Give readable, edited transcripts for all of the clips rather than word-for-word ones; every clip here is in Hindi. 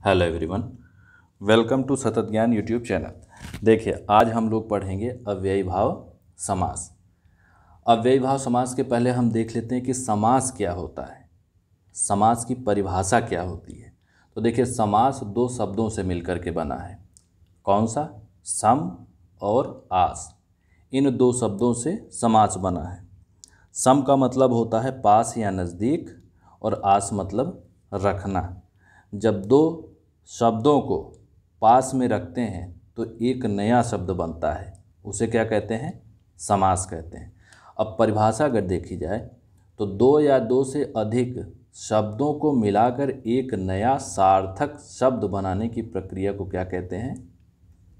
हेलो एवरीवन, वेलकम टू सतत ज्ञान यूट्यूब चैनल। देखिए, आज हम लोग पढ़ेंगे अव्ययी भाव समास। अव्ययी भाव समास के पहले हम देख लेते हैं कि समास क्या होता है, समास की परिभाषा क्या होती है। तो देखिए, समास दो शब्दों से मिलकर के बना है। कौन सा? सम और आस। इन दो शब्दों से समास बना है। सम का मतलब होता है पास या नज़दीक, और आस मतलब रखना। जब दो शब्दों को पास में रखते हैं तो एक नया शब्द बनता है, उसे क्या कहते हैं? समास कहते हैं। अब परिभाषा अगर देखी जाए तो दो या दो से अधिक शब्दों को मिलाकर एक नया सार्थक शब्द बनाने की प्रक्रिया को क्या कहते हैं?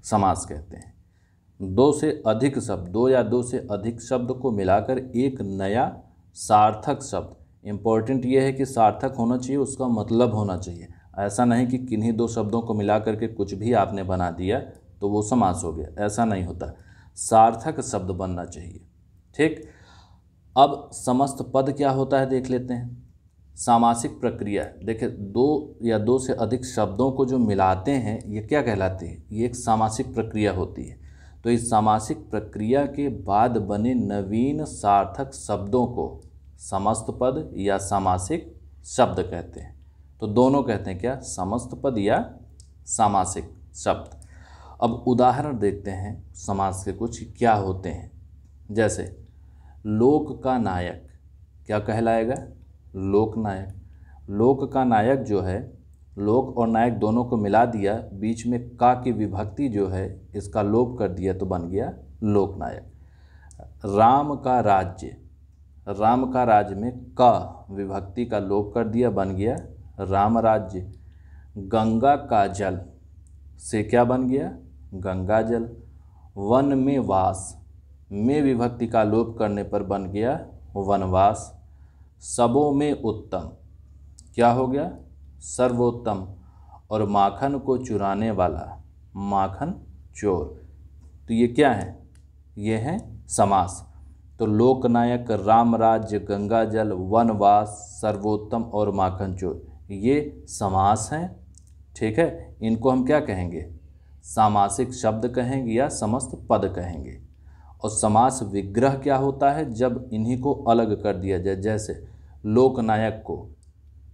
समास कहते हैं। दो से अधिक शब्द, दो या दो से अधिक शब्द को मिलाकर एक नया सार्थक शब्द। इम्पोर्टेंट ये है कि सार्थक होना चाहिए, उसका मतलब होना चाहिए। ऐसा नहीं कि किन्हीं दो शब्दों को मिलाकर के कुछ भी आपने बना दिया तो वो समास हो गया, ऐसा नहीं होता। सार्थक शब्द बनना चाहिए। ठीक। अब समस्त पद क्या होता है देख लेते हैं। सामासिक प्रक्रिया, देखिए, दो या दो से अधिक शब्दों को जो मिलाते हैं ये क्या कहलाती है? ये एक सामासिक प्रक्रिया होती है। तो इस सामासिक प्रक्रिया के बाद बने नवीन सार्थक शब्दों को समस्त पद या सामासिक शब्द कहते हैं। तो दोनों कहते हैं क्या? समस्त पद या सामासिक शब्द। अब उदाहरण देखते हैं समास के कुछ क्या होते हैं। जैसे लोक का नायक क्या कहलाएगा? लोक नायक। लोक का नायक जो है, लोक और नायक दोनों को मिला दिया, बीच में का की विभक्ति जो है इसका लोप कर दिया तो बन गया लोक नायक। राम का राज्य, राम का राज्य में का विभक्ति का लोप कर दिया, बन गया राम राज्य। गंगा का जल से क्या बन गया? गंगा जल। वन में वास में विभक्ति का लोप करने पर बन गया वनवास। सबों में उत्तम क्या हो गया? सर्वोत्तम। और माखन को चुराने वाला माखन चोर। तो ये क्या है? ये है समास। तो लोकनायक, राम राज्य, गंगा जल, वनवास, सर्वोत्तम और माखन चोर, ये समास हैं। ठीक है, इनको हम क्या कहेंगे? सामासिक शब्द कहेंगे या समस्त पद कहेंगे। और समास विग्रह क्या होता है? जब इन्हीं को अलग कर दिया जाए। जैसे लोकनायक को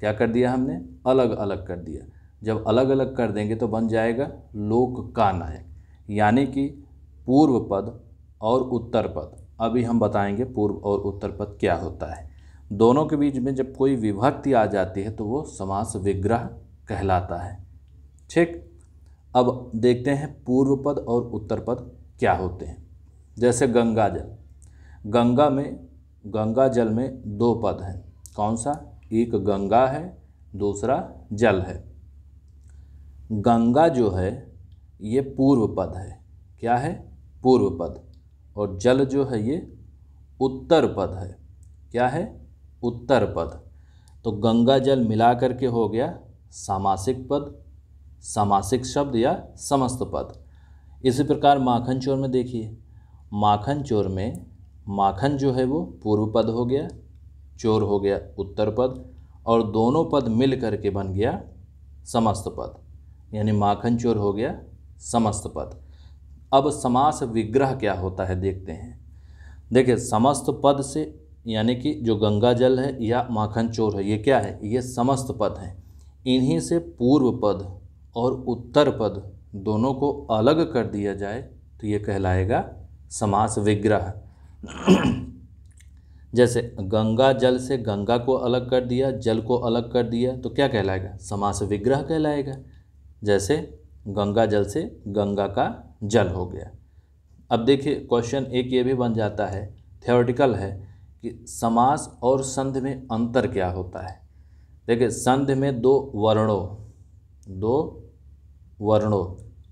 क्या कर दिया हमने? अलग अलग कर दिया। जब अलग अलग कर देंगे तो बन जाएगा लोक का नायक, यानी कि पूर्व पद और उत्तर पद। अभी हम बताएंगे पूर्व और उत्तर पद क्या होता है। दोनों के बीच में जब कोई विभक्ति आ जाती है तो वो समास विग्रह कहलाता है। ठीक। अब देखते हैं पूर्व पद और उत्तर पद क्या होते हैं। जैसे गंगा जल, गंगा में, गंगा जल में दो पद हैं। कौन सा? एक गंगा है, दूसरा जल है। गंगा जो है ये पूर्व पद है। क्या है? पूर्व पद। और जल जो है ये उत्तर पद है। क्या है? उत्तर पद। तो गंगा जल मिला करके हो गया सामासिक पद, सामासिक शब्द या समस्त पद। इसी प्रकार माखन चोर में देखिए, माखन चोर में माखन जो है वो पूर्व पद हो गया, चोर हो गया उत्तर पद, और दोनों पद मिल करके बन गया समस्त पद, यानी माखन चोर हो गया समस्त पद। अब समास विग्रह क्या होता है देखते हैं। देखिए, समस्त पद से, यानी कि जो गंगा जल है या माखन चोर है, ये क्या है? ये समस्त पद हैं। इन्हीं से पूर्व पद और उत्तर पद दोनों को अलग कर दिया जाए तो ये कहलाएगा समास विग्रह। जैसे गंगा जल से गंगा को अलग कर दिया, जल को अलग कर दिया, तो क्या कहलाएगा? समास विग्रह कहलाएगा। जैसे गंगा जल से गंगा का जल हो गया। अब देखिए, क्वेश्चन एक ये भी बन जाता है, थ्योरेटिकल है, कि समास और संधि में अंतर क्या होता है। देखिए, संधि में दो वर्णों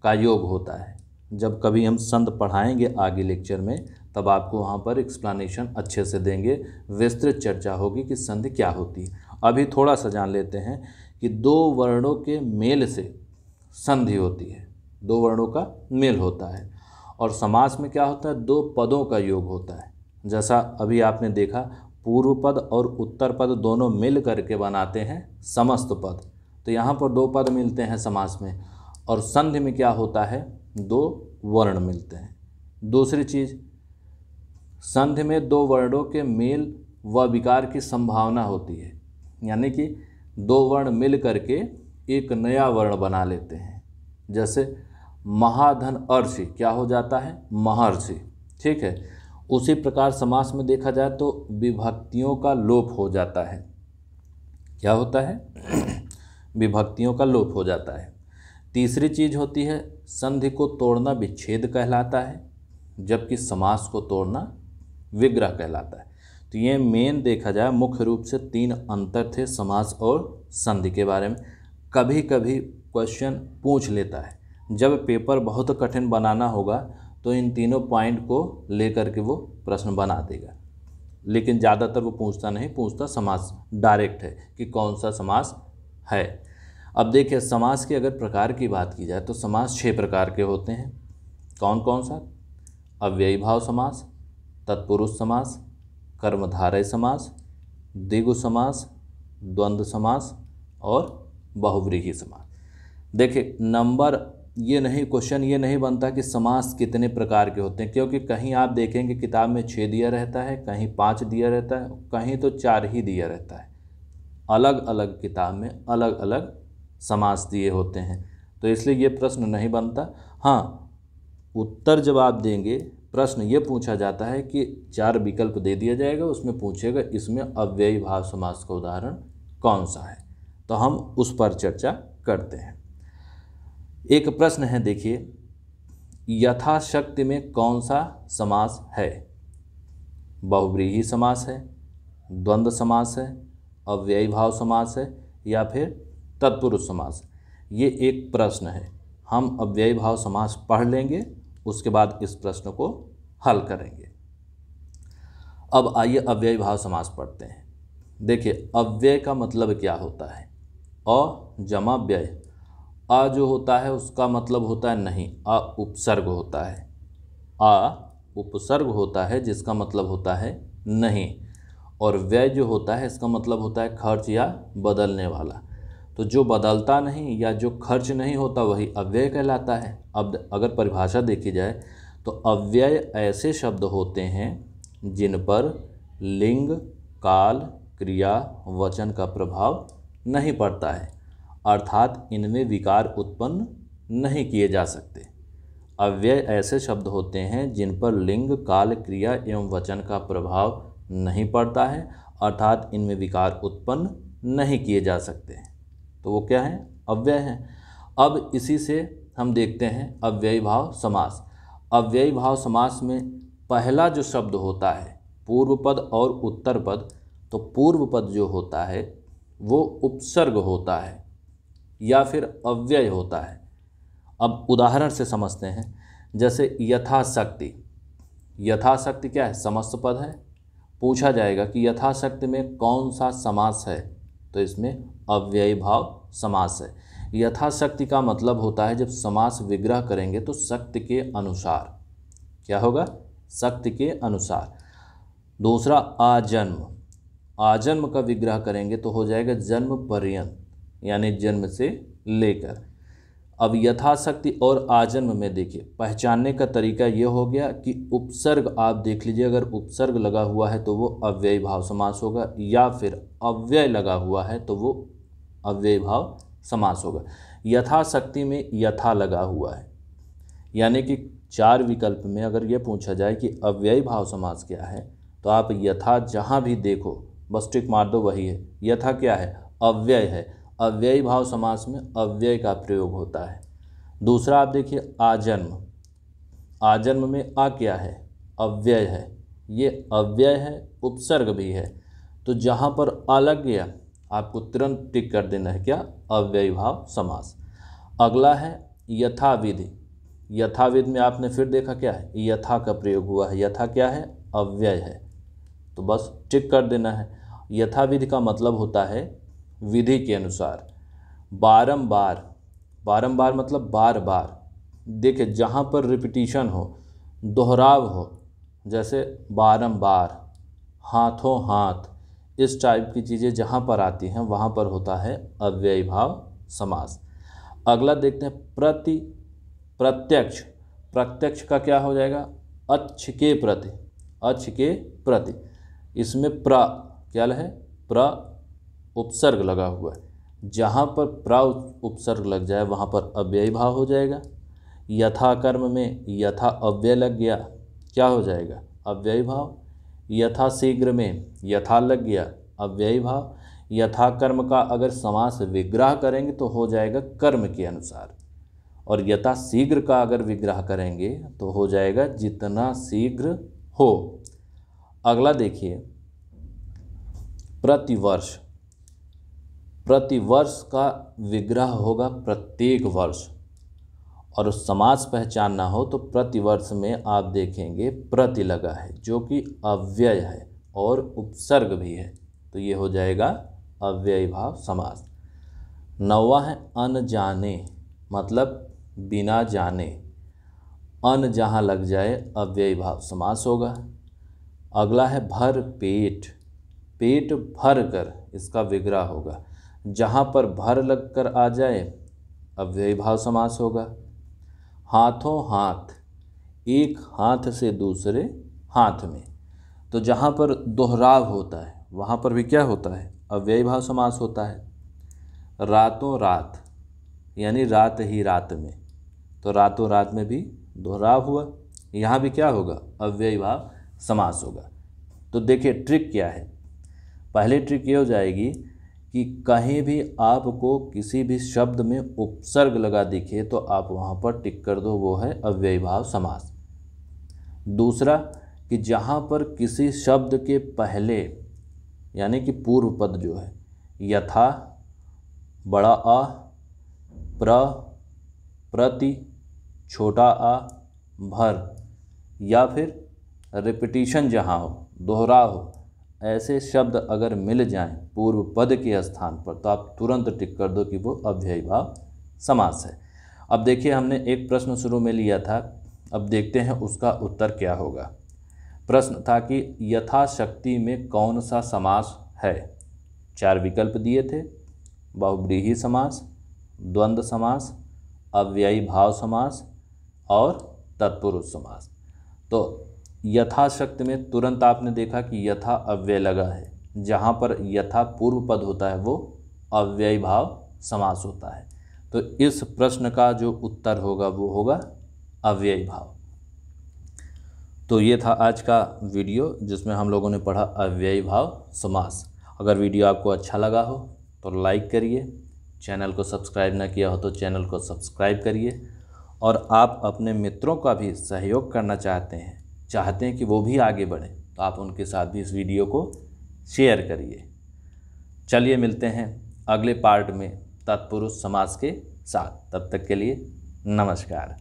का योग होता है। जब कभी हम संधि पढ़ाएंगे आगे लेक्चर में, तब आपको वहाँ पर एक्सप्लेनेशन अच्छे से देंगे, विस्तृत चर्चा होगी कि संधि क्या होती है। अभी थोड़ा सा जान लेते हैं कि दो वर्णों के मेल से संधि होती है, दो वर्णों का मेल होता है। और समास में क्या होता है? दो पदों का योग होता है। जैसा अभी आपने देखा, पूर्व पद और उत्तर पद दोनों मिल करके बनाते हैं समस्त पद। तो यहाँ पर 2 पद मिलते हैं समास में, और संधि में क्या होता है, 2 वर्ण मिलते हैं। दूसरी चीज़, संधि में 2 वर्णों के मेल व विकार की संभावना होती है, यानी कि 2 वर्ण मिल करके एक नया वर्ण बना लेते हैं। जैसे महाधन अर्षि क्या हो जाता है, महर्षि, ठीक है। उसी प्रकार समास में देखा जाए तो विभक्तियों का लोप हो जाता है। क्या होता है, विभक्तियों का लोप हो जाता है। तीसरी चीज़ होती है, संधि को तोड़ना विच्छेद कहलाता है, जबकि समास को तोड़ना विग्रह कहलाता है। तो ये मेन देखा जाए मुख्य रूप से 3 अंतर थे समास और संधि के बारे में। कभी कभी क्वेश्चन पूछ लेता है, जब पेपर बहुत कठिन बनाना होगा तो इन तीनों पॉइंट को लेकर के वो प्रश्न बना देगा, लेकिन ज़्यादातर वो पूछता नहीं, पूछता समास डायरेक्ट है कि कौन सा समास है। अब देखिए, समास के अगर प्रकार की बात की जाए तो समास 6 प्रकार के होते हैं। कौन कौन सा, अव्ययी भाव समास, तत्पुरुष समास, कर्मधारय समास, द्विगु समास, द्वंद्व समास और बहुव्रीहि समास। देखिए, नंबर ये नहीं, क्वेश्चन ये नहीं बनता कि समास कितने प्रकार के होते हैं, क्योंकि कहीं आप देखेंगे किताब में 6 दिया रहता है, कहीं 5 दिया रहता है, कहीं तो 4 ही दिया रहता है। अलग अलग किताब में अलग अलग समास दिए होते हैं, तो इसलिए ये प्रश्न नहीं बनता। हाँ, उत्तर जब आप देंगे, प्रश्न ये पूछा जाता है कि 4 विकल्प दे दिया जाएगा, उसमें पूछेगा इसमें अव्ययी भाव समास का उदाहरण कौन सा है, तो हम उस पर चर्चा करते हैं। एक प्रश्न है, देखिए, यथाशक्ति में कौन सा समास है, बहुव्रीहि समास है, द्वंद्व समास है, अव्ययी भाव समास है, या फिर तत्पुरुष समास। ये एक प्रश्न है, हम अव्ययी भाव समास पढ़ लेंगे, उसके बाद इस प्रश्न को हल करेंगे। अब आइए अव्ययी भाव समास पढ़ते हैं। देखिए, अव्यय का मतलब क्या होता है, अ जमा व्यय। अ जो होता है उसका मतलब होता है नहीं, अ उपसर्ग होता है, अ उपसर्ग होता है जिसका मतलब होता है नहीं, और व्यय जो होता है इसका मतलब होता है खर्च या बदलने वाला। तो जो बदलता नहीं या जो खर्च नहीं होता वही अव्यय कहलाता है। अब अगर परिभाषा देखी जाए तो अव्यय ऐसे शब्द होते हैं जिन पर लिंग, काल, क्रिया, वचन का प्रभाव नहीं पड़ता है, अर्थात इनमें विकार उत्पन्न नहीं किए जा सकते। अव्यय ऐसे शब्द होते हैं जिन पर लिंग, काल, क्रिया एवं वचन का प्रभाव नहीं पड़ता है, अर्थात इनमें विकार उत्पन्न नहीं किए जा सकते। तो वो क्या है, अव्यय है। अब इसी से हम देखते हैं अव्ययी भाव समास। अव्ययी भाव समास में पहला जो शब्द होता है पूर्व पद और उत्तर पद, तो पूर्व पद जो होता है वो उपसर्ग होता है या फिर अव्यय होता है। अब उदाहरण से समझते हैं, जैसे यथाशक्ति। यथाशक्ति क्या है, समस्त पद है। पूछा जाएगा कि यथाशक्ति में कौन सा समास है, तो इसमें अव्ययी भाव समास है। यथाशक्ति का मतलब होता है जब समास विग्रह करेंगे तो शक्ति के अनुसार। क्या होगा, शक्ति के अनुसार। दूसरा आजन्म। आजन्म का विग्रह करेंगे तो हो जाएगा जन्म पर्यंत, यानी जन्म से लेकर। अब यथाशक्ति और आजन्म में देखिए, पहचानने का तरीका ये हो गया कि उपसर्ग आप देख लीजिए, अगर उपसर्ग लगा हुआ है तो वो अव्ययी भाव समास होगा, या फिर अव्यय लगा हुआ है तो वो अव्ययी भाव समास होगा। यथाशक्ति में यथा लगा हुआ है, यानी कि 4 विकल्प में अगर ये पूछा जाए कि अव्ययी भाव समास क्या है, तो आप यथा जहाँ भी देखो बस टिक मार दो, वही है। यथा क्या है, अव्यय है। अव्ययी भाव समास में अव्यय का प्रयोग होता है। दूसरा आप देखिए आजन्म। आजन्म में आ क्या है, अव्यय है। ये अव्यय है, उपसर्ग भी है, तो जहाँ पर आ लग गया आपको तुरंत टिक कर देना है, क्या, अव्ययी भाव समास। अगला है यथाविधि। यथाविधि में आपने फिर देखा क्या है, यथा का प्रयोग हुआ है। यथा क्या है, अव्यय है, तो बस टिक कर देना है। यथाविधि का मतलब होता है विधि के अनुसार। बारंबार। बारंबार मतलब बार बार। देखिए, जहाँ पर रिपीटिशन हो, दोहराव हो, जैसे बारंबार, हाथों हाथ, इस टाइप की चीज़ें जहाँ पर आती हैं वहाँ पर होता है अव्ययी भाव समास। अगला देखते हैं प्रत्यक्ष। प्रत्यक्ष का क्या हो जाएगा? अच्छ के प्रति, अच्छ के प्रति। इसमें क्या है? उपसर्ग लगा हुआ है। जहाँ पर उपसर्ग लग जाए वहाँ पर अव्ययी भाव हो जाएगा। यथा कर्म में यथा अव्यय लग गया, क्या हो जाएगा? अव्ययी भाव। यथा शीघ्र में यथा लग गया, अव्ययी भाव। यथा कर्म का अगर समास विग्रह करेंगे तो हो जाएगा कर्म के अनुसार, और यथा शीघ्र का अगर विग्रह करेंगे तो हो जाएगा जितना शीघ्र हो। अगला देखिए प्रतिवर्ष। प्रतिवर्ष का विग्रह होगा प्रत्येक वर्ष, और समास पहचानना हो तो प्रतिवर्ष में आप देखेंगे प्रति लगा है जो कि अव्यय है और उपसर्ग भी है, तो ये हो जाएगा अव्ययी भाव समास। 9वां है अनजाने, मतलब बिना जाने। अन जहाँ लग जाए अव्ययी भाव समास होगा। अगला है भर पेट। पेट भर कर, इसका विग्रह होगा। जहाँ पर भर लग कर आ जाए अव्ययी भाव समास होगा। हाथों हाथ, एक हाथ से दूसरे हाथ में, तो जहाँ पर दोहराव होता है वहाँ पर भी क्या होता है? अव्ययी भाव समास होता है। रातों रात, यानी रात ही रात में, तो रातों रात में भी दोहराव हुआ, यहाँ भी क्या होगा? अव्ययी भाव समास होगा। तो देखिए ट्रिक क्या है। पहले ट्रिक ये हो जाएगी कि कहीं भी आपको किसी भी शब्द में उपसर्ग लगा दिखे तो आप वहाँ पर टिक कर दो, वो है अव्ययी भाव समास। दूसरा कि जहाँ पर किसी शब्द के पहले यानी कि पूर्व पद जो है यथा, बड़ा आ, प्रति, छोटा आ, भर, या फिर रिपीटिशन जहाँ हो, दोहराव हो, ऐसे शब्द अगर मिल जाएं पूर्व पद के स्थान पर तो आप तुरंत टिक कर दो कि वो अव्ययी भाव समास है। अब देखिए हमने एक प्रश्न शुरू में लिया था, अब देखते हैं उसका उत्तर क्या होगा। प्रश्न था कि यथाशक्ति में कौन सा समास है? 4 विकल्प दिए थे, बहुव्रीहि समास, द्वंद्व समास, अव्ययी भाव समास और तत्पुरुष समास। तो यथाशक्ति में तुरंत आपने देखा कि यथा अव्यय लगा है, जहाँ पर यथा पूर्व पद होता है वो अव्ययी भाव समास होता है, तो इस प्रश्न का जो उत्तर होगा वो होगा अव्ययी भाव। तो ये था आज का वीडियो जिसमें हम लोगों ने पढ़ा अव्ययी भाव समास। अगर वीडियो आपको अच्छा लगा हो तो लाइक करिए, चैनल को सब्सक्राइब ना किया हो तो चैनल को सब्सक्राइब करिए, और आप अपने मित्रों का भी सहयोग करना चाहते हैं कि वो भी आगे बढ़ें तो आप उनके साथ भी इस वीडियो को शेयर करिए। चलिए मिलते हैं अगले पार्ट में तत्पुरुष समास के साथ, तब तक के लिए नमस्कार।